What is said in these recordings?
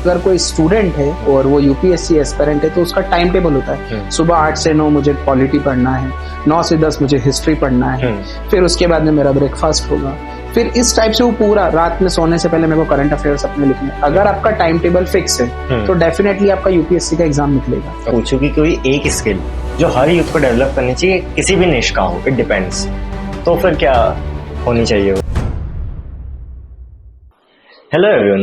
अगर कोई स्टूडेंट है और वो यूपीएससी एस्पिरेंट है तो उसका टाइम टेबल होता है। सुबह 8 से 9 मुझे पॉलिटी पढ़ना है, 9 से 10 मुझे हिस्ट्री पढ़ना है, फिर उसके बाद में मेरा ब्रेकफास्ट होगा, फिर इस टाइप से वो पूरा रात में सोने से पहले मेरे को करंट अफेयर्स अपने लिखने। अगर आपका टाइम टेबल फिक्स है तो डेफिनेटली आपका यूपीएससी का एग्जाम निकलेगा। पूछूं कि कोई एक स्किल जो हर यूथ को डेवलप करनी चाहिए, किसी भी निश का हो, इट डिपेंड्स, तो फिर क्या होनी चाहिए? Hello everyone,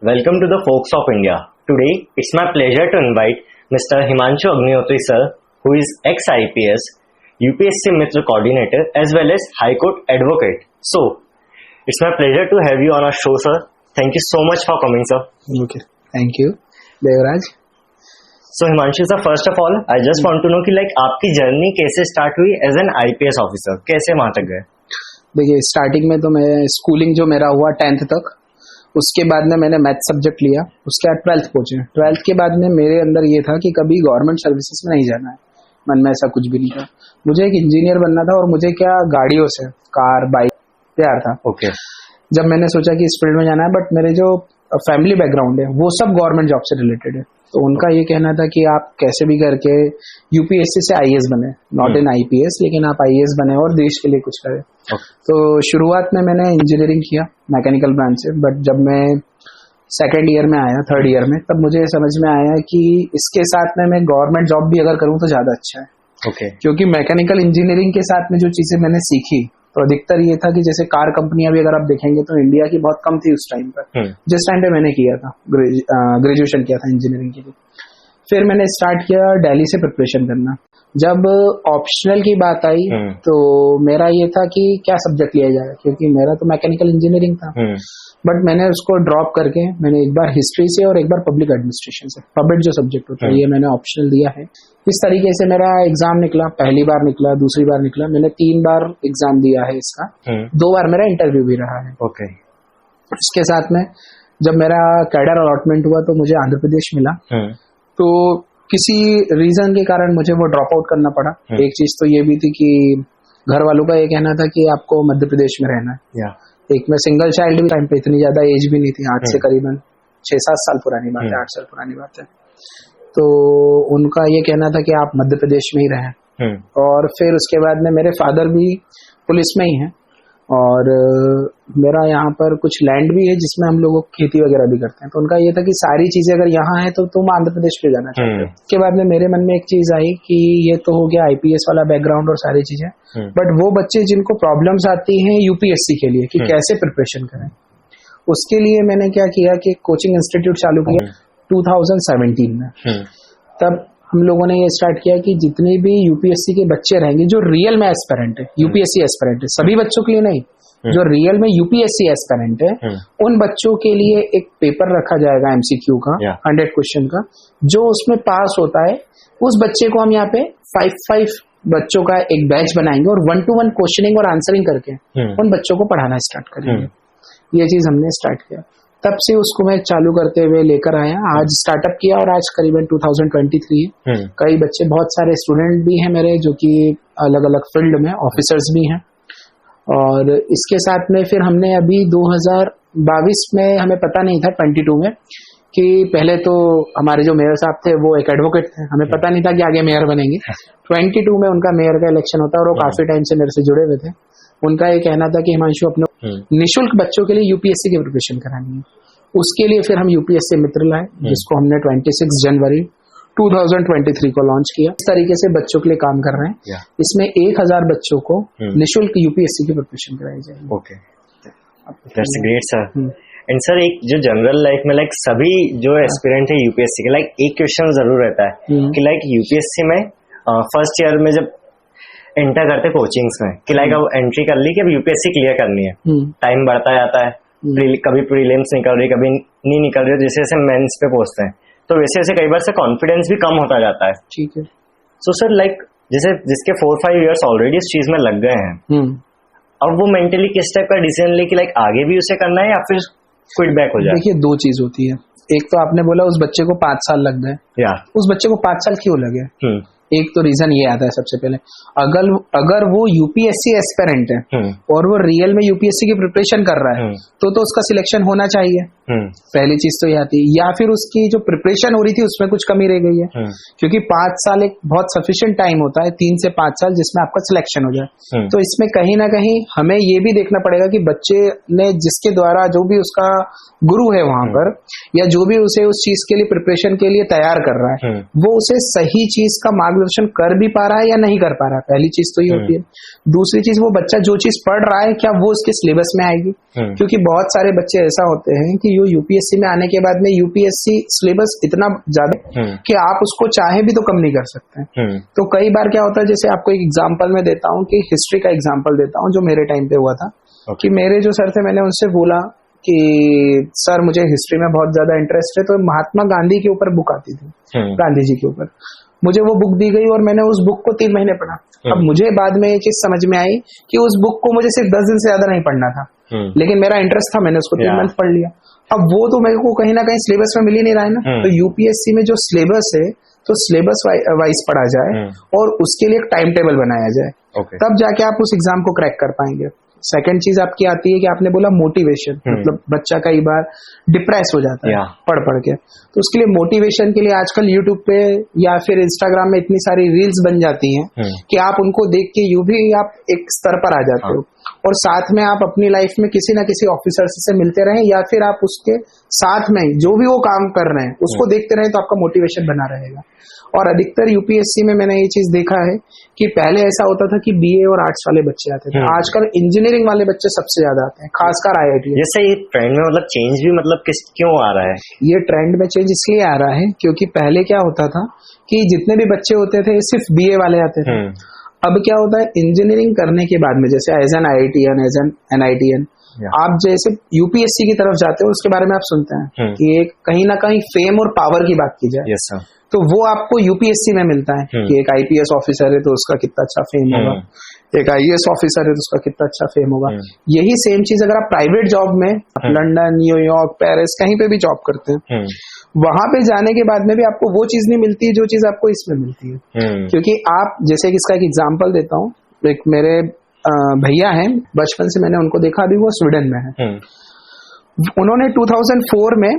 welcome to the folks of India. Today it's my pleasure to invite mister Himanshu Agnihotri sir, who is ex IPS, UPSC Mitra coordinator as well as high court advocate. So it's my pleasure to have you on our show sir. Thank you so much for coming sir. Okay, thank you Devraj. So Himanshu sir, first of all I just want to know कि आपकी journey कैसे start हुई as an IPS officer, कैसे वहां तक गए? देखिए, starting में तो मैं स्कूलिंग जो मेरा हुआ 10th तक, उसके बाद में मैंने मैथ सब्जेक्ट लिया, उसके बाद 12th पहुंचे। 12th के बाद में मेरे अंदर ये था कि कभी गवर्नमेंट सर्विसेज में नहीं जाना है, मन में ऐसा कुछ भी नहीं था। मुझे एक इंजीनियर बनना था और मुझे क्या गाड़ियों से, कार बाइक प्यार था। ओके। जब मैंने सोचा कि इस फील्ड में जाना है, बट मेरे जो फैमिली बैकग्राउंड है वो सब गवर्नमेंट जॉब से रिलेटेड है, तो उनका ये कहना था कि आप कैसे भी करके UPSC से IAS बने, नॉट इन IPS, लेकिन आप IAS बने और देश के लिए कुछ करें। तो शुरुआत में मैंने इंजीनियरिंग किया मैकेनिकल ब्रांच से, बट जब मैं सेकेंड ईयर में आया, थर्ड ईयर में, तब मुझे समझ में आया कि इसके साथ में मैं गवर्नमेंट जॉब भी अगर करूँ तो ज्यादा अच्छा है। ओके। क्योंकि मैकेनिकल इंजीनियरिंग के साथ में जो चीजें मैंने सीखी, तो अधिकतर ये था कि जैसे कार कंपनियां भी अगर आप देखेंगे तो इंडिया की बहुत कम थी उस टाइम पर, जिस टाइम पे मैंने किया था ग्रेजुएशन किया था इंजीनियरिंग के लिए। फिर मैंने स्टार्ट किया दिल्ली से प्रिपरेशन करना। जब ऑप्शनल की बात आई तो मेरा ये था कि क्या सब्जेक्ट लिया जाए, क्योंकि मेरा तो मैकेनिकल इंजीनियरिंग था, बट मैंने उसको ड्रॉप करके मैंने एक बार हिस्ट्री से और एक बार पब्लिक एडमिनिस्ट्रेशन से, पब्लिक जो सब्जेक्ट होता है, ये मैंने ऑप्शनल दिया है। इस तरीके से मेरा एग्जाम निकला, पहली बार निकला, दूसरी बार निकला, मैंने 3 बार एग्जाम दिया है इसका, 2 बार मेरा इंटरव्यू भी रहा है। ओके। इसके साथ में जब मेरा कैडर अलॉटमेंट हुआ तो मुझे आंध्र प्रदेश मिला, तो किसी रीजन के कारण मुझे वो ड्रॉप आउट करना पड़ा। एक चीज तो ये भी थी कि घर वालों का ये कहना था कि आपको मध्य प्रदेश में रहना है। एक मैं सिंगल चाइल्ड भी, टाइम पे इतनी ज्यादा एज भी नहीं थी, 8 से करीबन 6-7 साल पुरानी बात है, 8 साल पुरानी बात है। तो उनका ये कहना था कि आप मध्य प्रदेश में ही रहें। और फिर उसके बाद में मेरे फादर भी पुलिस में ही हैं और मेरा यहाँ पर कुछ लैंड भी है जिसमें हम लोग खेती वगैरह भी करते हैं, तो उनका ये था कि सारी चीजें अगर यहाँ है तो तुम आंध्र प्रदेश पे जाना चाहते हो। उसके बाद में मेरे मन में एक चीज आई कि ये तो हो गया IPS वाला बैकग्राउंड और सारी चीजें, बट वो बच्चे जिनको प्रॉब्लम्स आती हैं UPSC के लिए कि कैसे प्रिपरेशन करें, उसके लिए मैंने क्या किया कि कोचिंग इंस्टीट्यूट चालू किया 2017 में। तब हम लोगों ने ये स्टार्ट किया कि जितने भी UPSC के बच्चे रहेंगे जो रियल में एस्पिरेंट है, UPSC एस्पिरेंट है, सभी बच्चों के लिए नहीं, जो रियल में UPSC एस्पिरेंट है, उन बच्चों के लिए एक पेपर रखा जाएगा MCQ का, 100 क्वेश्चन का, जो उसमें पास होता है उस बच्चे को हम यहाँ पे 5 बच्चों का एक बैच बनाएंगे और 1-to-1 क्वेश्चनिंग और आंसरिंग करके उन बच्चों को पढ़ाना स्टार्ट करेंगे। ये चीज हमने स्टार्ट किया, तब से उसको मैं चालू करते हुए लेकर आया, आज स्टार्टअप किया और आज करीबन 2023 है। कई बच्चे, बहुत सारे स्टूडेंट भी हैं मेरे जो कि अलग अलग फील्ड में, ऑफिसर्स भी हैं। और इसके साथ में फिर हमने अभी 2022 में, हमें पता नहीं था 22 में कि पहले तो हमारे जो मेयर साहब थे वो एक एडवोकेट थे, हमें पता नहीं था कि आगे मेयर बनेंगे। 22 में उनका मेयर का इलेक्शन होता है और वो काफी टाइम से मेरे से जुड़े हुए थे। उनका ये कहना था कि हिमांशु अपने निःशुल्क बच्चों के लिए UPSC की प्रिपरेशन करानी है। उसके लिए फिर हम UPSC मित्र लाए, जिसको हमने 26 जनवरी 2023 को लॉन्च किया। इस तरीके से बच्चों के लिए काम कर रहे हैं। इसमें 1000 बच्चों को निःशुल्क UPSC की प्रिपरेशन कराई जाएगी। Okay, that's great sir. And sir, एक जो जनरल लाइफ में सभी जो एस्पिरेंट है UPSC के, एक क्वेश्चन जरूर रहता है कि UPSC में फर्स्ट ईयर में जब एंटर करते कोचिंग्स में कि अब एंट्री कर ली कि अब UPSC क्लियर करनी है, टाइम बढ़ता जाता है, कभी प्रीलिम्स निकल रही, कभी नहीं निकल रही, जैसे जैसे मेंस पे पहुंचते हैं तो वैसे वैसे कई बार से कॉन्फिडेंस भी कम होता जाता है। ठीक है। सो सर, जैसे जिसके 4-5 इयर्स ऑलरेडी इस चीज में लग गए हैं, अब वो मेंटली किस टाइप का डिसीजन ले कि आगे भी उसे करना है या फिर क्विट बैक हो जाए? देखिए, 2 चीज होती है। एक तो आपने बोला उस बच्चे को 5 साल लग गए, उस बच्चे को 5 साल क्यों लगे? एक तो रीजन ये आता है सबसे पहले, अगर वो यूपीएससी एस्पिरेंट है और वो रियल में यूपीएससी की प्रिपरेशन कर रहा है तो उसका सिलेक्शन होना चाहिए। पहली चीज तो ये आती है। या फिर उसकी जो प्रिपरेशन हो रही थी उसमें कुछ कमी रह गई है, क्योंकि 5 साल एक बहुत सफिशिएंट टाइम होता है, 3 से 5 साल जिसमें आपका सिलेक्शन हो जाए। तो इसमें कहीं ना कहीं हमें ये भी देखना पड़ेगा कि बच्चे ने जिसके द्वारा जो भी उसका गुरु है वहां पर, या जो भी उसे उस चीज के लिए प्रिपरेशन के लिए तैयार कर रहा है, वो उसे सही चीज का मार्गदर्शन कर भी पा रहा है या नहीं कर पा रहा है। पहली चीज तो ये होती है। दूसरी चीज, वो बच्चा जो चीज पढ़ रहा है क्या वो उसके सिलेबस में आएगी, क्योंकि बहुत सारे बच्चे ऐसा होते हैं कि यूपीएससी में आने के बाद में यूपीएससी सिलेबस इतना ज्यादा कि आप उसको चाहे भी तो कम नहीं कर सकते। तो कई बार क्या होता है, जैसे आपको एक एग्जांपल मैं देता हूँ कि हिस्ट्री का एग्जांपल देता हूँ जो मेरे टाइम पे हुआ था। कि मेरे जो सर थे, मैंने उनसे बोला कि सर मुझे हिस्ट्री में बहुत ज्यादा इंटरेस्ट है, तो महात्मा गांधी के ऊपर बुक आती थी, गांधी जी के ऊपर। मुझे वो बुक दी गई और मैंने उस बुक को 3 महीने पढ़ा। अब मुझे बाद में ये चीज समझ में आई कि उस बुक को मुझे सिर्फ 10 दिन से ज्यादा नहीं पढ़ना था, लेकिन मेरा इंटरेस्ट था, मैंने उसको 3 मंथ पढ़ लिया। अब वो तो मेरे को कहीं ना कहीं सिलेबस में मिल ही नहीं रहा है ना। तो यूपीएससी में जो सिलेबस है, तो सिलेबस वाइज पढ़ा जाए और उसके लिए एक टाइम टेबल बनाया जाए, तब जाके आप उस एग्जाम को क्रैक कर पाएंगे। सेकंड चीज आपकी आती है कि आपने बोला मोटिवेशन, मतलब बच्चा कई बार डिप्रेस हो जाता है पढ़ के, तो उसके लिए मोटिवेशन के लिए आजकल यूट्यूब पे या फिर इंस्टाग्राम में इतनी सारी रील्स बन जाती हैं कि आप उनको देख के यूं भी आप एक स्तर पर आ जाते हो। और साथ में आप अपनी लाइफ में किसी ना किसी ऑफिसर से मिलते रहें, या फिर आप उसके साथ में जो भी वो काम कर रहे हैं उसको देखते रहें, तो आपका मोटिवेशन बना रहेगा। और अधिकतर यूपीएससी में मैंने ये चीज देखा है कि पहले ऐसा होता था कि बीए और आर्ट्स वाले बच्चे आते थे, आजकल इंजीनियरिंग वाले बच्चे सबसे ज्यादा आते हैं, खासकर आईआईटी। जैसे ये ट्रेंड में मतलब चेंज भी मतलब क्यों आ रहा है? ये ट्रेंड में चेंज इसलिए आ रहा है क्योंकि पहले क्या होता था कि जितने भी बच्चे होते थे सिर्फ बीए वाले आते थे। अब क्या होता है, इंजीनियरिंग करने के बाद में, जैसे as an IITian, as an NITian, आप जैसे यूपीएससी की तरफ जाते हो, उसके बारे में आप सुनते हैं कि एक कहीं ना कहीं फेम और पावर की बात की जाए, तो वो आपको यूपीएससी में मिलता है कि एक आईपीएस ऑफिसर है तो उसका कितना अच्छा फेम होगा, एक आईएएस ऑफिसर है तो उसका कितना अच्छा फेम होगा। यही सेम चीज अगर आप प्राइवेट जॉब में लंदन, न्यूयॉर्क, पेरिस कहीं पे भी जॉब करते हैं, वहां पे जाने के बाद में भी आपको वो चीज नहीं मिलती जो चीज आपको इसमें मिलती है। क्योंकि आप, जैसे इसका एक एग्जांपल देता हूँ, एक मेरे भैया हैं, बचपन से मैंने उनको देखा, अभी वो स्वीडन में है। उन्होंने 2004 में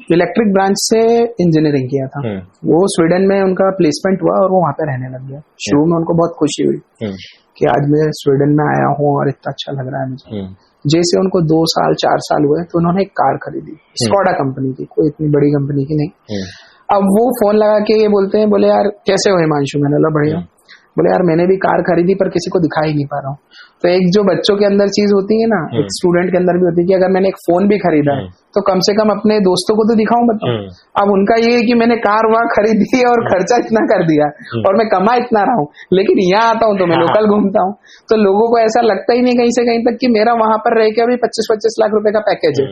इलेक्ट्रिक ब्रांच से इंजीनियरिंग किया था। वो स्वीडन में उनका प्लेसमेंट हुआ और वो वहां पे रहने लग गया। शुरू में उनको बहुत खुशी हुई कि आज मैं स्वीडन में आया हूँ और इतना अच्छा लग रहा है मुझे। जैसे उनको 2 साल 4 साल हुए तो उन्होंने एक कार खरीदी, स्कोडा कंपनी की, कोई इतनी बड़ी कंपनी की नहीं। अब वो फोन लगा के ये बोलते हैं, बोले यार कैसे हो हिमांशु? मैंने बोला बढ़िया। बोले यार मैंने भी कार खरीदी पर किसी को दिखा ही नहीं पा रहा हूँ। तो एक जो बच्चों के अंदर चीज होती है ना, एक स्टूडेंट के अंदर भी होती है कि अगर मैंने एक फोन भी खरीदा है तो कम से कम अपने दोस्तों को तो दिखाऊं, बताऊं। अब उनका ये है कि मैंने कार वहां खरीदी है और खर्चा इतना कर दिया और मैं कमा इतना रहा हूँ, लेकिन यहाँ आता हूँ तो मैं लोकल घूमता हूँ। तो लोगों को ऐसा लगता ही नहीं कहीं से कहीं तक कि मेरा वहां पर रह के अभी 25-25 लाख रुपए का पैकेज है।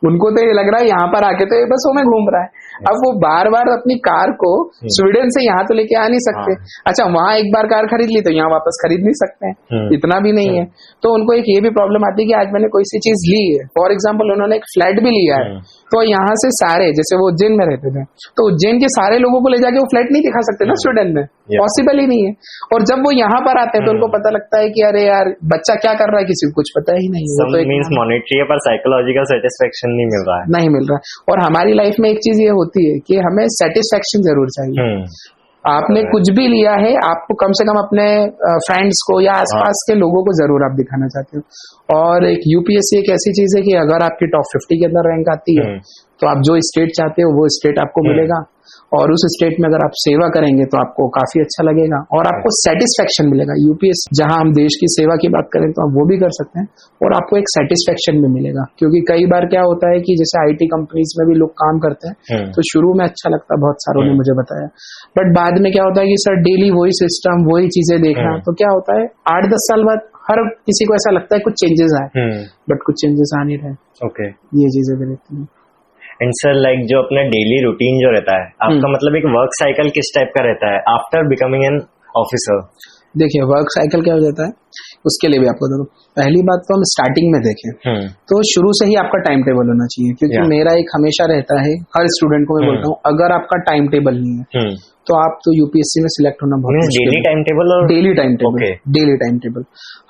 उनको तो ये लग रहा है यहाँ पर आके तो ये बस वो में घूम रहा है। अब वो बार बार अपनी कार को स्वीडन से यहाँ तो लेके आ नहीं सकते। अच्छा, वहां एक बार कार खरीद ली तो यहाँ वापस खरीद नहीं सकते हैं, इतना भी नहीं है। तो उनको एक ये भी प्रॉब्लम आती है कि आज मैंने कोई सी चीज ली है, फॉर एग्जाम्पल उन्होंने एक फ्लैट भी लिया है, तो यहाँ से सारे, जैसे वो उज्जैन में रहते थे, तो उज्जैन के सारे लोगों को ले जाके वो फ्लैट नहीं दिखा सकते ना स्वीडन में, पॉसिबल ही नहीं है। और जब वो यहाँ पर आते हैं तो उनको पता लगता है कि अरे यार बच्चा क्या कर रहा है किसी को कुछ पता ही नहीं। वो तो मींस मॉनेटरी है पर साइकोलॉजिकल सेटिस्फेक्शन नहीं मिल रहा है, नहीं मिल रहा है। और हमारी लाइफ में एक चीज ये होती है कि हमें सेटिस्फेक्शन जरूर चाहिए। आपने कुछ भी लिया है, आपको कम से कम अपने फ्रेंड्स को या आसपास के लोगों को जरूर आप दिखाना चाहते हो। और एक यूपीएससी एक ऐसी चीज है कि अगर आपकी टॉप 50 के अंदर रैंक आती है तो आप जो स्टेट चाहते हो वो स्टेट आपको मिलेगा, और उस स्टेट में अगर आप सेवा करेंगे तो आपको काफी अच्छा लगेगा और आपको सेटिस्फेक्शन मिलेगा। यूपीएससी जहां हम देश की सेवा की बात करें तो आप वो भी कर सकते हैं और आपको एक सेटिस्फेक्शन भी मिलेगा। क्योंकि कई बार क्या होता है कि जैसे आईटी कंपनीज में भी लोग काम करते हैं तो शुरू में अच्छा लगता है, बहुत सारों ने मुझे बताया, बट बाद में क्या होता है कि सर डेली वही सिस्टम वही चीजें देखना, तो क्या होता है 8-10 साल बाद हर किसी को ऐसा लगता है कुछ चेंजेस आए, बट कुछ चेंजेस आ नहीं रहे। ये चीजें भी रहती है। एंड सर लाइक जो अपना डेली रूटीन जो रहता है आपका, मतलब एक वर्क साइकिल किस टाइप का रहता है आफ्टर बिकमिंग एन ऑफिसर? देखिए वर्क साइकिल क्या हो जाता है उसके लिए भी आपको देखो, पहली बात तो हम स्टार्टिंग में देखें तो शुरू से ही आपका टाइम टेबल होना चाहिए, क्योंकि मेरा एक हमेशा रहता है, हर स्टूडेंट को मैं बोलता हूँ, अगर आपका टाइम टेबल नहीं है तो आप तो यूपीएससी में सिलेक्ट होना बहुत मुश्किल है। डेली टाइम टेबल और daily time table, daily time table.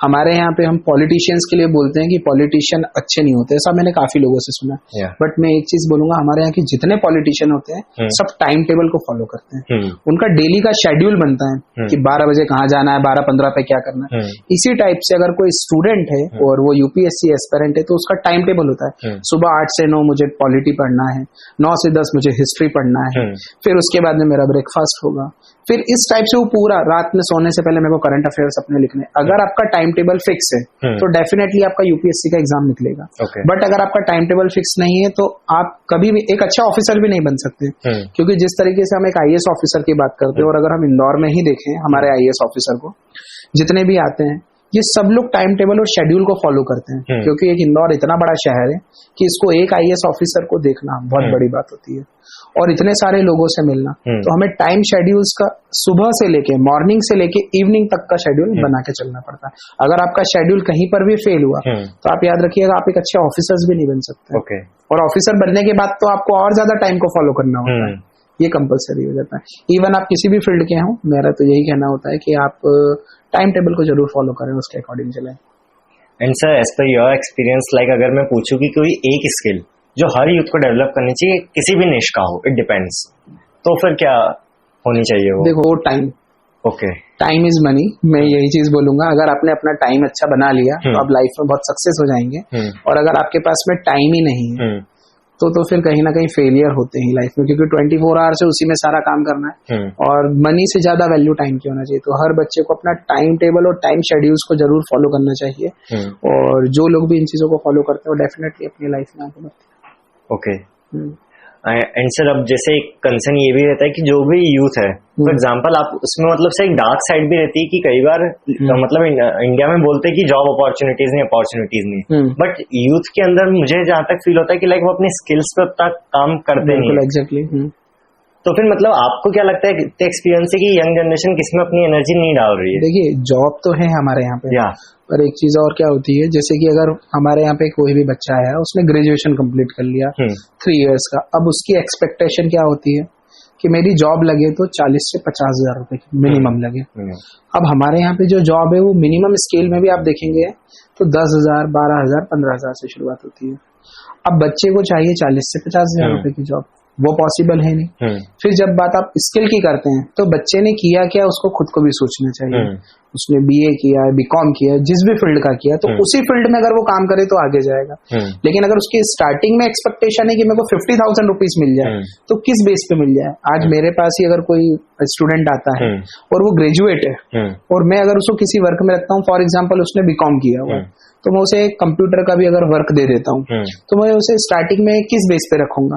हमारे यहाँ पे हम पॉलिटिशियंस के लिए बोलते हैं कि पॉलिटिशियन अच्छे नहीं होते, ऐसा मैंने काफी लोगों से सुना। बट मैं एक चीज बोलूंगा, हमारे यहाँ के जितने पॉलिटिशियन होते हैं सब टाइम टेबल को फॉलो करते हैं। उनका डेली का शेड्यूल बनता है कि 12 बजे कहाँ जाना है, 12:15 पे क्या करना है। इसी टाइप से अगर कोई स्टूडेंट है और वो यूपीएससी एस्पिरेंट है तो उसका टाइम टेबल होता है, सुबह 8 से 9 मुझे पॉलिटी पढ़ना है, 9 से 10 मुझे हिस्ट्री पढ़ना है, फिर उसके बाद में मेरा ब्रेकफास्ट होगा, फिर इस टाइप से वो पूरा रात में सोने से पहले मेरे को करंट अफेयर्स अपने लिखने। अगर आपका टाइम टेबल फिक्स है तो डेफिनेटली आपका यूपीएससी का एग्जाम निकलेगा। बट अगर आपका टाइम टेबल फिक्स नहीं है तो आप कभी भी एक अच्छा ऑफिसर भी नहीं बन सकते, क्योंकि जिस तरीके से हम एक आईएएस ऑफिसर की बात करते हैं, और अगर हम इंदौर में ही देखें हमारे आईएएस ऑफिसर को, जितने भी आते हैं ये सब लोग टाइम टेबल और शेड्यूल को फॉलो करते हैं, क्योंकि एक इंदौर इतना बड़ा शहर है कि इसको एक आईएएस ऑफिसर को देखना बहुत बड़ी बात होती है, और इतने सारे लोगों से मिलना। तो हमें टाइम शेड्यूल्स का सुबह से लेके मॉर्निंग से लेके इवनिंग तक का शेड्यूल बना के चलना पड़ता है। अगर आपका शेड्यूल कहीं पर भी फेल हुआ तो आप याद रखिएगा आप एक अच्छे ऑफिसर्स भी नहीं बन सकते। और ऑफिसर बनने के बाद तो आपको और ज्यादा टाइम को फॉलो करना होता है, ये कंपलसरी हो जाता है। इवन आप किसी भी फील्ड के हों, मेरा तो यही कहना होता है कि आप टाइम टेबल को जरूर फॉलो करें, उसके अकॉर्डिंग चलें। And sir, as per your experience, like अगर मैं पूछूं कि कोई एक स्किल जो हर यूथ को डेवलप करनी चाहिए, किसी भी निश का हो, इट डिपेंड्स, तो फिर क्या होनी चाहिए वो? देखो, टाइम। टाइम इज मनी, मैं यही चीज बोलूंगा। अगर आपने अपना टाइम अच्छा बना लिया तो आप लाइफ में बहुत सक्सेस हो जाएंगे, और अगर आपके पास में टाइम ही नहीं है तो फिर कहीं ना कहीं फेलियर होते हैं लाइफ में, क्योंकि 24 आवर्स से उसी में सारा काम करना है, और मनी से ज्यादा वैल्यू टाइम की होना चाहिए। तो हर बच्चे को अपना टाइम टेबल और टाइम शेड्यूल्स को जरूर फॉलो करना चाहिए, और जो लोग भी इन चीजों को फॉलो करते हैं वो डेफिनेटली अपनी लाइफ में आगे बढ़ते हैं। एंड सर, अब जैसे एक कंसर्न ये भी रहता है कि जो भी यूथ है, फॉर एग्जांपल, आप उसमें मतलब से एक डार्क साइड भी रहती है कि कई बार मतलब इंडिया में बोलते हैं कि जॉब अपॉर्चुनिटीज नहीं, बट यूथ के अंदर मुझे जहां तक फील होता है कि लाइक वो अपनी स्किल्स पे उतना काम करते नहीं। एग्जैक्टली। तो फिर मतलब आपको क्या लगता है, एक्सपीरियंस है कि यंग जनरेशन किसमें अपनी एनर्जी नहीं डाल रही है? देखिए, जॉब तो है हमारे यहाँ पे, और एक चीज और क्या होती है, जैसे कि अगर हमारे यहाँ पे कोई भी बच्चा है, उसने ग्रेजुएशन कंप्लीट कर लिया 3 इयर्स का, अब उसकी एक्सपेक्टेशन क्या होती है कि मेरी जॉब लगे तो 40 से 50 हजार रुपए की मिनिमम लगे। अब हमारे यहाँ पे जो जॉब है वो मिनिमम स्केल में भी आप देखेंगे तो 10,000, 12,000, 15,000 से शुरुआत होती है। अब बच्चे को चाहिए 40 से 50,000 रुपए की जॉब, वो पॉसिबल है नहीं। फिर जब बात आप स्किल की करते हैं तो बच्चे ने किया क्या, उसको खुद को भी सोचना चाहिए। उसने बीए किया है, बीकॉम किया है, जिस भी फील्ड का किया, तो उसी फील्ड में अगर वो काम करे तो आगे जाएगा। लेकिन अगर उसकी स्टार्टिंग में एक्सपेक्टेशन है कि मेरे को 50,000 रुपीज मिल जाए, तो किस बेस पे मिल जाए? आज मेरे पास ही अगर कोई स्टूडेंट आता है और वो ग्रेजुएट है, और मैं अगर उसको किसी वर्क में रखता हूँ, फॉर एग्जाम्पल उसने बीकॉम किया हुआ है, तो मैं उसे कंप्यूटर का भी अगर वर्क दे देता हूँ तो मैं उसे स्टार्टिंग में किस बेस पे रखूंगा?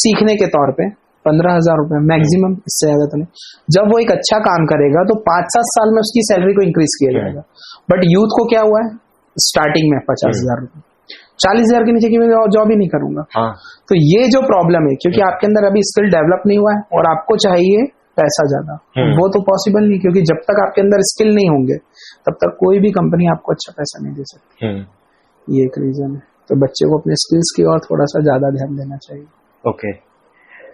सीखने के तौर पे 15,000 रुपए मैक्सिमम, इससे ज्यादा तो नहीं। जब वो एक अच्छा काम करेगा तो 5-7 साल में उसकी सैलरी को इंक्रीज किया जाएगा। बट यूथ को क्या हुआ है, स्टार्टिंग में 50,000 रुपए, 40,000 के नीचे की मैं जॉब ही नहीं करूंगा। तो ये जो प्रॉब्लम है, क्योंकि आपके अंदर अभी स्किल डेवलप नहीं हुआ है और आपको चाहिए पैसा ज्यादा, वो तो पॉसिबल नहीं, क्योंकि जब तक आपके अंदर स्किल नहीं होंगे तब तक कोई भी कंपनी आपको अच्छा पैसा नहीं दे सकती। ये एक रीजन है। तो बच्चे को अपने स्किल्स की और थोड़ा सा ज्यादा ध्यान देना चाहिए।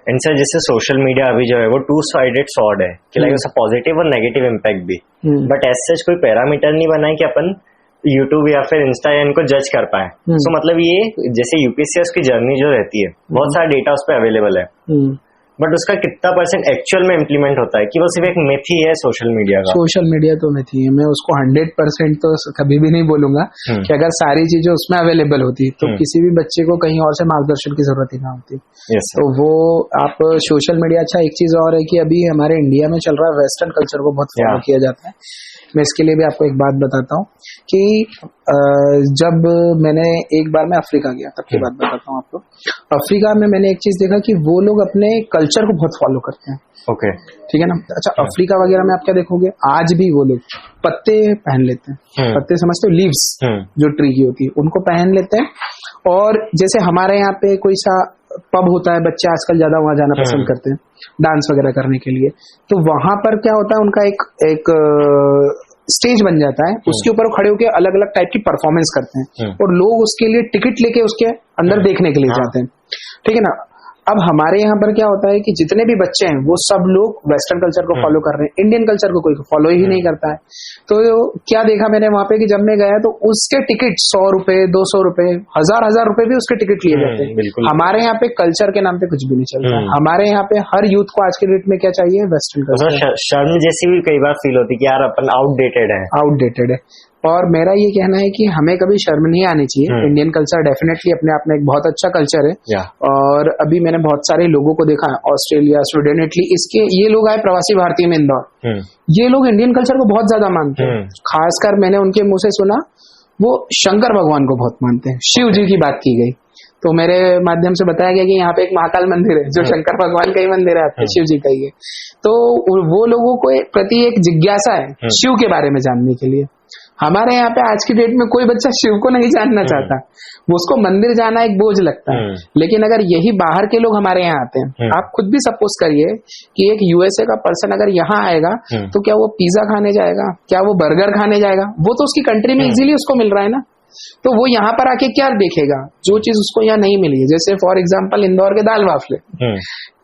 एंड सर, जैसे सोशल मीडिया अभी जो है वो 2 साइडेड सॉर्ड है कि लाइक उसका पॉजिटिव और नेगेटिव इम्पैक्ट भी, बट एज सच कोई पैरामीटर नहीं बना है कि अपन यूट्यूब या फिर इंस्टा या इनको जज कर पाए। सो मतलब ये जैसे यूपीएससी की जर्नी जो रहती है, बहुत सारा डेटा उस पर अवेलेबल है, बट उसका कितना % एक्चुअल में इम्प्लीमेंट होता है कि वो सिर्फ एक मिथ ही है सोशल मीडिया का? सोशल मीडिया तो मिथ ही है, मैं उसको 100% तो कभी भी नहीं बोलूंगा कि अगर सारी चीजें उसमें अवेलेबल होती तो किसी भी बच्चे को कहीं और से मार्गदर्शन की जरूरत ही ना होती। तो वो आप सोशल मीडिया, अच्छा एक चीज और है कि अभी हमारे इंडिया में चल रहा है वेस्टर्न कल्चर को बहुत फॉलो किया जाता है। मैं इसके लिए भी आपको एक बात बताता हूँ कि जब मैंने एक बार मैं अफ्रीका गया, तब की बात बताता हूँ आपको। अफ्रीका में मैंने एक चीज देखा कि वो लोग अपने कल्चर को बहुत फॉलो करते हैं। ठीक है ना? अच्छा, अफ्रीका वगैरह में आप क्या देखोगे, आज भी वो लोग पत्ते पहन लेते हैं। पत्ते समझते हो, लीव्स जो ट्री की होती है, उनको पहन लेते हैं। और जैसे हमारे यहाँ पे कोई सा पब होता है, बच्चे आजकल ज्यादा वहां जाना पसंद करते हैं डांस वगैरह करने के लिए, तो वहां पर क्या होता है, उनका एक स्टेज बन जाता है, उसके ऊपर खड़े होकर अलग अलग टाइप की परफॉर्मेंस करते हैं और लोग उसके लिए टिकट लेके उसके अंदर देखने के लिए जाते हैं, ठीक है ना। अब हमारे यहाँ पर क्या होता है कि जितने भी बच्चे हैं वो सब लोग वेस्टर्न कल्चर को फॉलो कर रहे हैं, इंडियन कल्चर को कोई फॉलो ही नहीं करता है। तो क्या देखा मैंने वहां पे कि जब मैं गया तो उसके टिकट 100 रुपए, 200 रुपए, हजार रुपए भी उसके टिकट लिए जाते हैं। हमारे यहाँ पे कल्चर के नाम पे कुछ भी नहीं चलता। हमारे यहाँ पे हर यूथ को आज के डेट में क्या चाहिए, वेस्टर्न कल्चर। शर्म जैसी भी कई बार फील होती है कि यार अपन आउटडेटेड है। और मेरा ये कहना है कि हमें कभी शर्म नहीं आनी चाहिए। इंडियन कल्चर डेफिनेटली अपने आप में एक बहुत अच्छा कल्चर है। और अभी मैंने बहुत सारे लोगों को देखा है ऑस्ट्रेलिया, स्वीडन, इटली, इसके ये लोग आए प्रवासी भारतीय में इंदौर, ये लोग इंडियन कल्चर को बहुत ज्यादा मानते हैं। खासकर मैंने उनके मुंह से सुना वो शंकर भगवान को बहुत मानते हैं, शिव जी की बात की गई तो मेरे माध्यम से बताया गया कि यहाँ पे एक महाकाल मंदिर है जो शंकर भगवान का ही मंदिर है, आपके शिव जी का ही है। तो वो लोगों को प्रति एक जिज्ञासा है शिव के बारे में जानने के लिए। हमारे यहाँ पे आज की डेट में कोई बच्चा शिव को नहीं जानना चाहता, वो उसको मंदिर जाना एक बोझ लगता है। लेकिन अगर यही बाहर के लोग हमारे यहाँ आते हैं, आप खुद भी सपोज करिए कि एक यूएसए का पर्सन अगर यहाँ आएगा तो क्या वो पिज्जा खाने जाएगा, क्या वो बर्गर खाने जाएगा? वो तो उसकी कंट्री में इजीली उसको मिल रहा है ना। तो वो यहाँ पर आके क्या देखेगा जो चीज उसको यहाँ नहीं मिली है। जैसे फॉर एग्जाम्पल इंदौर के दाल बाफले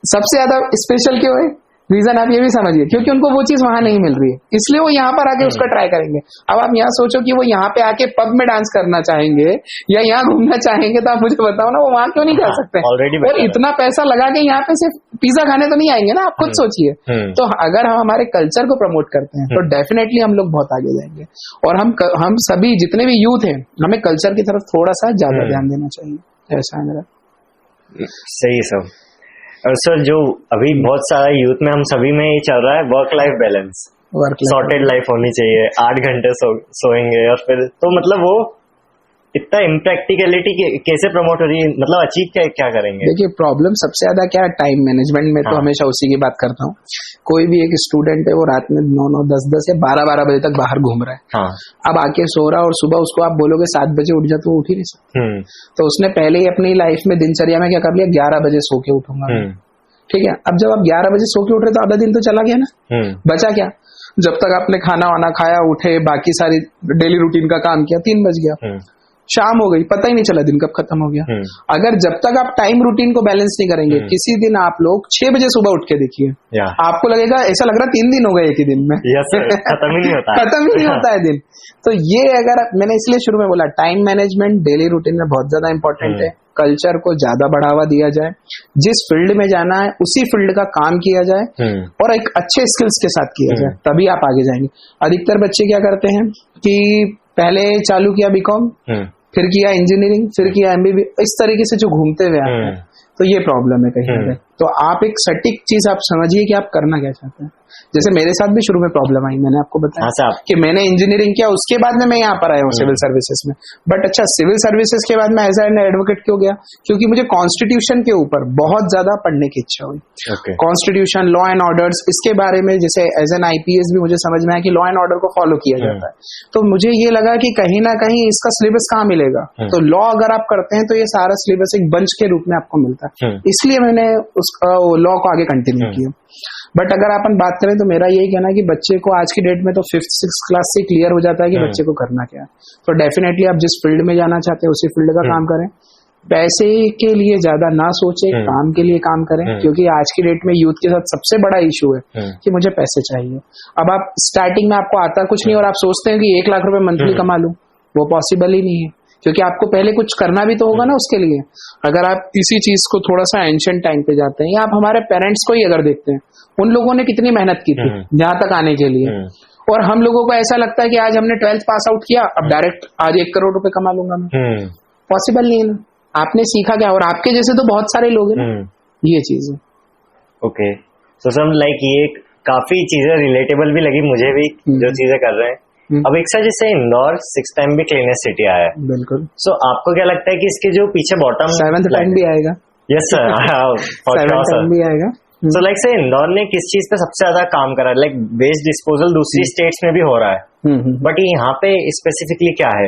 सबसे ज्यादा स्पेशल क्यों है, रीजन आप ये भी समझिए, क्योंकि उनको वो चीज वहां नहीं मिल रही है, इसलिए वो यहाँ पर आके उसका ट्राई करेंगे। अब आप यहाँ सोचो कि वो यहाँ पे आके पब में डांस करना चाहेंगे या यहाँ घूमना चाहेंगे, तो आप मुझे बताओ ना वो वहां क्यों नहीं कर सकते? और इतना पैसा लगा के यहाँ पे सिर्फ पिज्जा खाने तो नहीं आएंगे ना, आप खुद सोचिए। तो अगर हम हमारे कल्चर को प्रमोट करते हैं तो डेफिनेटली हम लोग बहुत आगे जाएंगे। और हम सभी जितने भी यूथ हैं, हमें कल्चर की तरफ थोड़ा सा ज्यादा ध्यान देना चाहिए, ऐसा है मेरा। सही सब। और सर जो अभी बहुत सारा यूथ में हम सभी में ये चल रहा है work life balance, sorted life होनी चाहिए, 8 घंटे सोएंगे और फिर तो मतलब वो इतना इम्प्रैक्टिकलिटी कैसे प्रमोट हो रही है, मतलब अचीव क्या करेंगे? देखिए प्रॉब्लम सबसे ज्यादा क्या है, टाइम मैनेजमेंट में। तो हमेशा उसी की बात करता हूँ। कोई भी एक स्टूडेंट है वो रात में 9, 10 या 12 बजे तक बाहर घूम रहा है। अब आके सो रहा और सुबह उसको आप बोलोगे 7 बजे उठ जा तो उठ ही नहीं सकता। तो उसने पहले ही अपनी लाइफ में दिनचर्या में क्या कर लिया, 11 बजे सो के उठूंगा, ठीक है। अब जब आप 11 बजे सो के उठ रहे तो आधा दिन तो चला गया ना, बचा क्या? जब तक आपने खाना वाना खाया, उठे, बाकी सारी डेली रूटीन का काम किया, 3 बज गया, शाम हो गई, पता ही नहीं चला दिन कब खत्म हो गया। अगर जब तक आप टाइम रूटीन को बैलेंस नहीं करेंगे, किसी दिन आप लोग 6 बजे सुबह उठ के देखिए, आपको लगेगा ऐसा लग रहा है 3 दिन हो गए एक ही दिन में, खत्म ही नहीं होता खत्म ही नहीं होता है दिन। तो ये अगर मैंने इसलिए शुरू में बोला टाइम मैनेजमेंट डेली रूटीन में बहुत ज्यादा इंपॉर्टेंट है। कल्चर को ज्यादा बढ़ावा दिया जाए, जिस फील्ड में जाना है उसी फील्ड का काम किया जाए और एक अच्छे स्किल्स के साथ किया जाए, तभी आप आगे जाएंगे। अधिकतर बच्चे क्या करते हैं कि पहले चालू किया बीकॉम, फिर किया इंजीनियरिंग, फिर किया एमबीबी, इस तरीके से जो घूमते हुए आते हैं, तो ये प्रॉब्लम है कहीं ना कहीं। तो आप एक सटीक चीज आप समझिए कि आप करना क्या चाहते हैं। जैसे मेरे साथ भी शुरू में प्रॉब्लम आई, मैंने आपको बताया कि मैंने इंजीनियरिंग किया, उसके बाद में मैं यहाँ पर आया हूँ सिविल सर्विसेज में। बट अच्छा, सिविल सर्विसेज के बाद मैं एज एन एडवोकेट क्यों गया? क्योंकि मुझे कॉन्स्टिट्यूशन के ऊपर बहुत ज्यादा पढ़ने की इच्छा हुई। कॉन्स्टिट्यूशन, लॉ एंड ऑर्डर्स, इसके बारे में जैसे एज एन आईपीएस भी मुझे समझ में आया कि लॉ एंड ऑर्डर को फॉलो किया जाता है। तो मुझे ये लगा कि कहीं ना कहीं इसका सिलेबस कहाँ मिलेगा। तो लॉ अगर आप करते हैं तो ये सारा सिलेबस एक बंच के रूप में आपको मिलता है, इसलिए मैंने उसका लॉ को आगे कंटिन्यू किया। बट अगर अपन बात करें तो मेरा यही कहना है कि बच्चे को आज की डेट में तो 5th 6th क्लास से क्लियर हो जाता है कि बच्चे को करना क्या है। तो डेफिनेटली आप जिस फील्ड में जाना चाहते हैं उसी फील्ड का काम करें, पैसे के लिए ज्यादा ना सोचे, काम के लिए काम करें। क्योंकि आज की डेट में यूथ के साथ सबसे बड़ा इशू है कि मुझे पैसे चाहिए। अब आप स्टार्टिंग में आपको आता कुछ नहीं और आप सोचते हैं कि 1 लाख रुपए मंथली कमा लूं, वो पॉसिबल ही नहीं है, क्योंकि आपको पहले कुछ करना भी तो होगा ना उसके लिए। अगर आप इसी चीज को थोड़ा सा एंशिएंट टाइम पे जाते हैं, या आप हमारे पेरेंट्स को ही अगर देखते हैं, उन लोगों ने कितनी मेहनत की थी यहाँ तक आने के लिए, और हम लोगों को ऐसा लगता है कि आज हमने 12th पास आउट किया, अब डायरेक्ट आज 1 करोड़ रुपए कमा लूंगा मैं। पॉसिबल नहीं है ना। आपने सीखा क्या? और आपके जैसे तो बहुत सारे लोग हैं, ये चीज है। ओके, सो सम लाइक ये काफी चीजें रिलेटेबल भी लगी मुझे भी, जो चीजें कर रहे हैं। अब एक साथ जैसे इंदौर 6th टाइम भी क्लीनेस्ट सिटी आया है, बिल्कुल। सो आपको क्या लगता है कि इसके जो पीछे बॉटम 7th टाइम भी आएगा? यस सर, 7th टाइम भी आएगा। सो लाइक से इंदौर ने किस चीज पे सबसे ज्यादा काम करा है? लाइक वेस्ट डिस्पोजल दूसरी स्टेट्स में भी हो रहा है, बट यहाँ पे स्पेसिफिकली क्या है?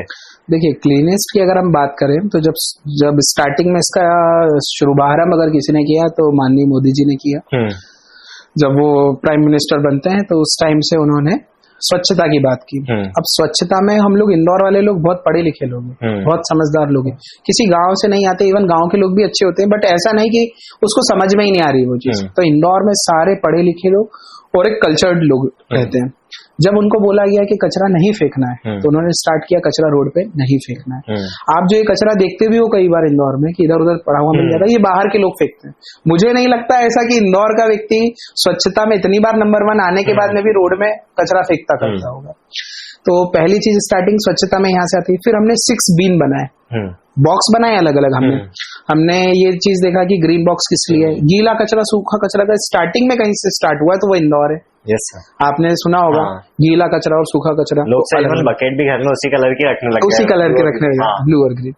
देखिए क्लीनेस्ट की अगर हम बात करें तो जब स्टार्टिंग में इसका शुभारंभ अगर किसी ने किया तो माननीय मोदी जी ने किया। जब वो प्राइम मिनिस्टर बनते हैं तो उस टाइम से उन्होंने स्वच्छता की बात की। अब स्वच्छता में हम लोग इंदौर वाले लोग बहुत पढ़े लिखे लोग हैं, बहुत समझदार लोग हैं, किसी गांव से नहीं आते, इवन गांव के लोग भी अच्छे होते हैं, बट ऐसा नहीं कि उसको समझ में ही नहीं आ रही वो चीज। तो इंदौर में सारे पढ़े लिखे लोग और एक कल्चर्ड लोग रहते हैं। जब उनको बोला गया कि कचरा नहीं फेंकना है तो उन्होंने स्टार्ट किया कचरा रोड पे नहीं फेंकना है। आप जो ये कचरा देखते भी हो कई बार इंदौर में कि इधर उधर पड़ा हुआ मिल जाता है, ये बाहर के लोग फेंकते हैं। मुझे नहीं लगता ऐसा कि इंदौर का व्यक्ति स्वच्छता में इतनी बार नंबर 1 आने के बाद में भी रोड में कचरा फेंकता करता होगा। तो पहली चीज स्टार्टिंग स्वच्छता में यहाँ से आती है। फिर हमने 6 बीन बनाए, बॉक्स बनाए अलग अलग। हमने ये चीज देखा कि ग्रीन बॉक्स किस लिए है, गीला कचरा सूखा कचरा का स्टार्टिंग में कहीं से स्टार्ट हुआ है तो वो इंदौर है। यस सर, आपने सुना होगा गीला कचरा और सूखा कचरा। लोग बकेट भी घर में उसी कलर की रखने लगे, उसी कलर के रखने लगे, ब्लू और ग्रीन।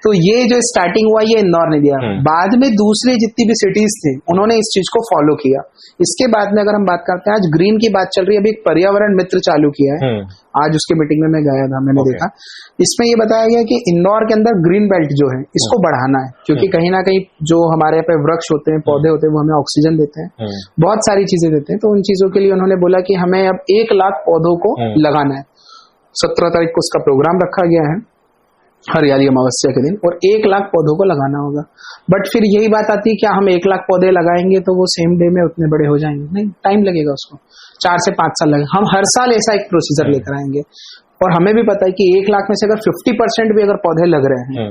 तो ये जो स्टार्टिंग हुआ ये इंदौर ने दिया। बाद में दूसरी जितनी भी सिटीज थे उन्होंने इस चीज को फॉलो किया। इसके बाद में अगर हम बात करते हैं, आज ग्रीन की बात चल रही है, अभी एक पर्यावरण मित्र चालू किया है, आज उसकी मीटिंग में मैं गया था, मैंने देखा। इसमें ये बताया गया कि इंदौर के अंदर ग्रीन बेल्ट जो है इसको बढ़ाना है, क्योंकि कहीं ना कहीं जो हमारे यहाँ पे वृक्ष होते हैं, पौधे होते हैं, वो हमें ऑक्सीजन देते हैं, बहुत सारी चीजें देते हैं। तो उन चीजों के लिए उन्होंने बोला कि हमें अब 1 लाख पौधों को लगाना है। 17 तारीख को उसका प्रोग्राम रखा गया है, हरियाली अमावस्या के दिन, और 1 लाख पौधों को लगाना होगा। बट फिर यही बात आती है, क्या हम 1 लाख पौधे लगाएंगे तो वो सेम डे में उतने बड़े हो जाएंगे? नहीं, टाइम लगेगा उसको, 4 से 5 साल लगेगा। हम हर साल ऐसा एक प्रोसीजर लेकर आएंगे, और हमें भी पता है कि 1 लाख में से अगर 50% भी अगर पौधे लग रहे हैं,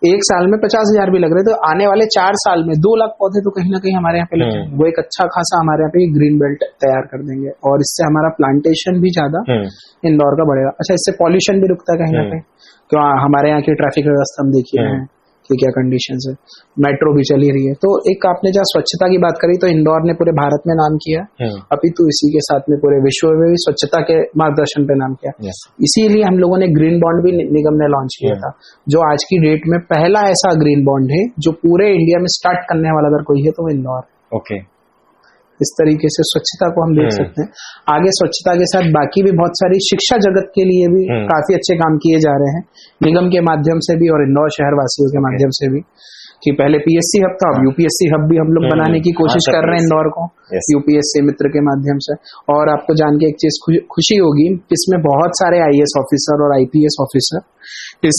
1 साल में 50,000 भी लग रहे हैं, तो आने वाले 4 साल में 2 लाख पौधे तो कहीं ना कहीं हमारे यहाँ पे लग जाएंगे। वो एक अच्छा खासा हमारे यहाँ पे ग्रीन बेल्ट तैयार कर देंगे, और इससे हमारा प्लांटेशन भी ज्यादा इंदौर का बढ़ेगा। अच्छा, इससे पॉल्यूशन भी रुकता है कहीं ना कहीं, क्यों हमारे यहाँ की ट्रैफिक व्यवस्था हम देखिए हैं कि क्या कंडीशन है, मेट्रो भी चली रही है। तो एक आपने जहाँ स्वच्छता की बात करी, तो इंदौर ने पूरे भारत में नाम किया, अभी तो इसी के साथ में पूरे विश्व में भी स्वच्छता के मार्गदर्शन पे नाम किया। इसीलिए हम लोगों ने ग्रीन बॉन्ड भी निगम ने लॉन्च किया था, जो आज की डेट में पहला ऐसा ग्रीन बॉन्ड है जो पूरे इंडिया में स्टार्ट करने वाला अगर कोई है तो वो इंदौर। ओके, इस तरीके से स्वच्छता को हम देख सकते हैं। आगे स्वच्छता के साथ बाकी भी बहुत सारी शिक्षा जगत के लिए भी काफी अच्छे काम किए जा रहे हैं, निगम के माध्यम से भी और इंदौर शहर वासियों के माध्यम से भी। कि पहले पीएससी हब था, अब यूपीएससी हब भी हम लोग बनाने की कोशिश कर रहे हैं इंदौर को, यूपीएससी मित्र के माध्यम से। और आपको जान के एक चीज खुशी होगी, इसमें बहुत सारे आईएएस ऑफिसर और आईपीएस ऑफिसर इस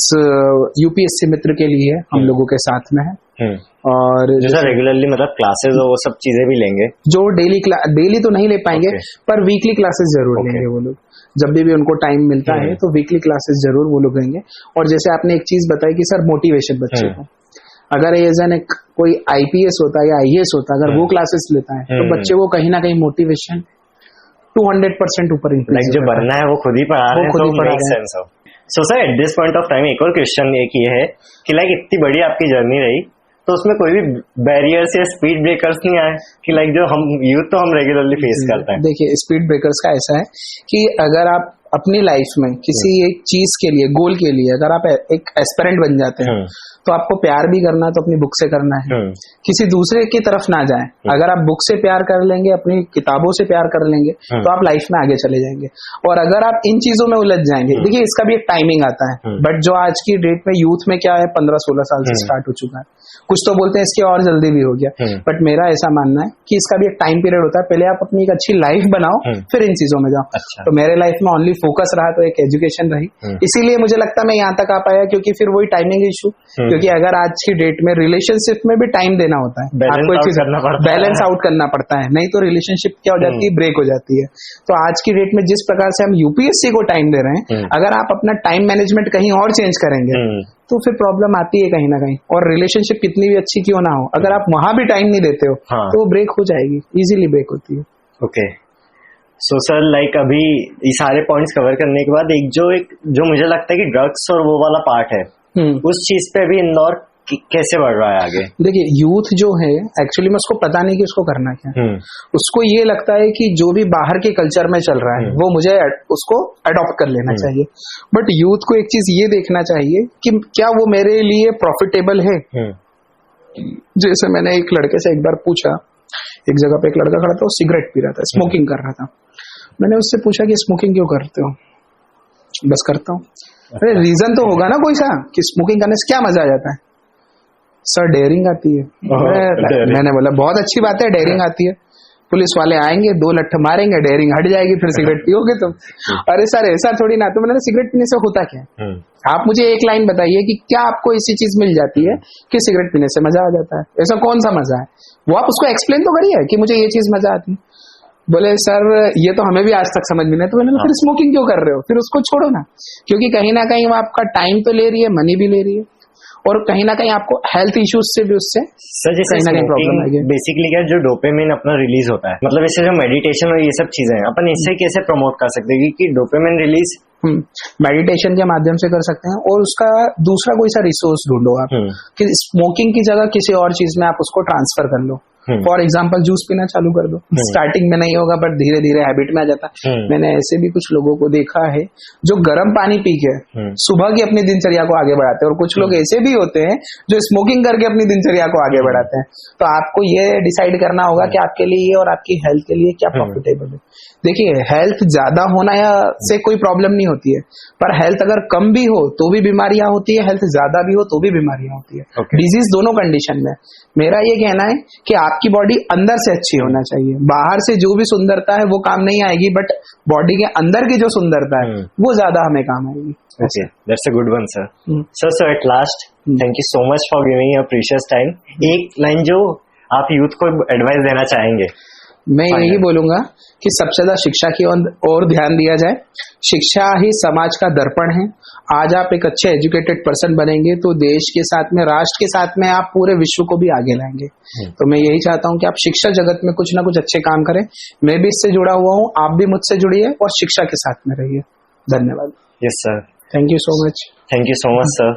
यूपीएससी मित्र के लिए हम लोगों के साथ में है। और जैसा रेगुलरली मतलब क्लासेस और वो सब चीजें भी लेंगे, जो डेली तो नहीं ले पाएंगे, पर वीकली क्लासेस जरूर लेंगे वो लोग, जब भी उनको टाइम मिलता है तो वीकली क्लासेस जरूर वो लोग लेंगे। और जैसे आपने एक चीज बताई कि सर मोटिवेशन बच्चे को, अगर एज एन कोई आईपीएस होता है या आईएएस होता है, अगर वो क्लासेस लेता है तो बच्चे को कहीं ना कहीं मोटिवेशन 200% ऊपर इंक्रीज, जो बनना है वो खुद ही पढ़ा रहे हैं। So sir, at this point of time एक और क्वेश्चन ये है कि लाइक इतनी बड़ी आपकी जर्नी रही, तो उसमें कोई भी बैरियर्स या स्पीड ब्रेकर्स नहीं आए कि लाइक जो हम यूथ तो हम रेगुलरली फेस करते हैं? देखिए, स्पीड ब्रेकर्स का ऐसा है कि अगर आप अपनी लाइफ में किसी एक चीज के लिए, गोल के लिए अगर आप एक एस्पिरेंट बन जाते हैं, तो आपको प्यार भी करना है तो अपनी बुक से करना है, किसी दूसरे की तरफ ना जाए। अगर आप बुक से प्यार कर लेंगे, अपनी किताबों से प्यार कर लेंगे, तो आप लाइफ में आगे चले जाएंगे। और अगर आप इन चीजों में उलझ जाएंगे, देखिए इसका भी एक टाइमिंग आता है, बट जो आज की डेट में यूथ में क्या है, 15-16 साल से स्टार्ट हो चुका है। कुछ तो बोलते हैं इसके और जल्दी भी हो गया, बट मेरा ऐसा मानना है कि इसका भी एक टाइम पीरियड होता है। पहले आप अपनी एक अच्छी लाइफ बनाओ, फिर इन चीजों में जाओ। अच्छा। तो मेरे लाइफ में ओनली फोकस रहा तो एक एजुकेशन रही, इसीलिए मुझे लगता है मैं यहाँ तक आ पाया, क्योंकि फिर वही टाइमिंग इशू, क्योंकि अगर आज की डेट में रिलेशनशिप में भी टाइम देना होता है, आपको एक चीज बैलेंस आउट करना पड़ता है, नहीं तो रिलेशनशिप क्या हो जाती है, ब्रेक हो जाती है। तो आज की डेट में जिस प्रकार से हम यूपीएससी को टाइम दे रहे हैं, अगर आप अपना टाइम मैनेजमेंट कहीं और चेंज करेंगे तो फिर प्रॉब्लम आती है कहीं ना कहीं। और रिलेशनशिप कितनी भी अच्छी क्यों ना हो, अगर आप वहां भी टाइम नहीं देते हो तो वो ब्रेक हो जाएगी, इजीली ब्रेक होती है। ओके, सो सर लाइक अभी ये सारे पॉइंट्स कवर करने के बाद एक जो मुझे लगता है कि ड्रग्स और वो वाला पार्ट है, उस चीज पे भी इंदौर कैसे बढ़ रहा है आगे? देखिए, यूथ जो है एक्चुअली में उसको पता नहीं कि उसको करना क्या, उसको ये लगता है कि जो भी बाहर के कल्चर में चल रहा है वो मुझे उसको अडॉप्ट कर लेना चाहिए। बट यूथ को एक चीज ये देखना चाहिए कि क्या वो मेरे लिए प्रॉफिटेबल है। जैसे मैंने एक लड़के से एक बार पूछा, एक जगह पे एक लड़का खड़ा था, वो सिगरेट पी रहा था, स्मोकिंग कर रहा था। मैंने उससे पूछा कि स्मोकिंग क्यों करते हो? बस करता हूँ। अरे रीजन तो होगा ना कोई सा कि स्मोकिंग करने से क्या मजा आ जाता है? सर डेयरिंग आती है। मैंने बोला बहुत अच्छी बात है, डेयरिंग आती है। पुलिस वाले आएंगे, 2 लट्ठ मारेंगे, डेयरिंग हट जाएगी, फिर सिगरेट पियोगे तुम। अरे सर ऐसा थोड़ी ना। तो मैंने सिगरेट पीने से होता क्या है? आप मुझे एक लाइन बताइए कि क्या आपको ऐसी चीज मिल जाती है कि सिगरेट पीने से मजा आ जाता है? ऐसा कौन सा मजा है? वो आप उसको एक्सप्लेन तो करिए कि मुझे ये चीज मजा आती है। बोले सर ये तो हमें भी आज तक समझ में नहीं। तो मैंने फिर स्मोकिंग क्यों कर रहे हो? फिर उसको छोड़ो ना, क्योंकि कहीं ना कहीं वो आपका टाइम तो ले रही है, मनी भी ले रही है, और कहीं ना कहीं आपको हेल्थ इश्यूज से भी उससे सर जैसे कहीं ना कहीं प्रॉब्लम आएगी। बेसिकली क्या जो डोपामिन अपना रिलीज होता है, मतलब इससे जो मेडिटेशन और ये सब चीजें हैं अपन इससे कैसे प्रमोट कर सकते हैं कि डोपामिन रिलीज मेडिटेशन के माध्यम से कर सकते हैं, और उसका दूसरा कोई सा रिसोर्स ढूंढो आप कि स्मोकिंग की जगह किसी और चीज में आप उसको ट्रांसफर कर लो। फॉर एग्जाम्पल जूस पीना चालू कर दो। स्टार्टिंग में नहीं होगा बट धीरे धीरे हैबिट में आ जाता है। मैंने ऐसे भी कुछ लोगों को देखा है जो गर्म पानी पी के सुबह की अपनी दिनचर्या को आगे बढ़ाते हैं, और कुछ लोग ऐसे भी होते हैं जो स्मोकिंग करके अपनी दिनचर्या को आगे बढ़ाते हैं। तो आपको ये डिसाइड करना होगा कि आपके लिए और आपकी हेल्थ के लिए क्या प्रॉफिटेबल है। देखिए हेल्थ ज्यादा होना या से कोई प्रॉब्लम नहीं होती है, पर हेल्थ अगर कम भी हो तो भी बीमारियां होती है, हेल्थ ज्यादा भी हो तो भी बीमारियां होती है। डिजीज दोनों कंडीशन में। मेरा ये कहना है कि आपकी बॉडी अंदर से अच्छी होना चाहिए। बाहर से जो भी सुंदरता है वो काम नहीं आएगी, बट बॉडी के अंदर की जो सुंदरता है वो ज्यादा हमें काम आएगी। Okay, that's a good one, sir. So at last, thank you so much for giving your precious time. एक लाइन जो आप यूथ को एडवाइस देना चाहेंगे? मैं यही बोलूंगा कि सबसे ज्यादा शिक्षा की ओर ध्यान दिया जाए। शिक्षा ही समाज का दर्पण है। आज आप एक अच्छे एजुकेटेड पर्सन बनेंगे तो देश के साथ में, राष्ट्र के साथ में आप पूरे विश्व को भी आगे लाएंगे। तो मैं यही चाहता हूं कि आप शिक्षा जगत में कुछ ना कुछ अच्छे काम करें। मैं भी इससे जुड़ा हुआ हूं, आप भी मुझसे जुड़िए और शिक्षा के साथ में रहिए। धन्यवाद। Yes sir, thank you so much. Thank you so much sir.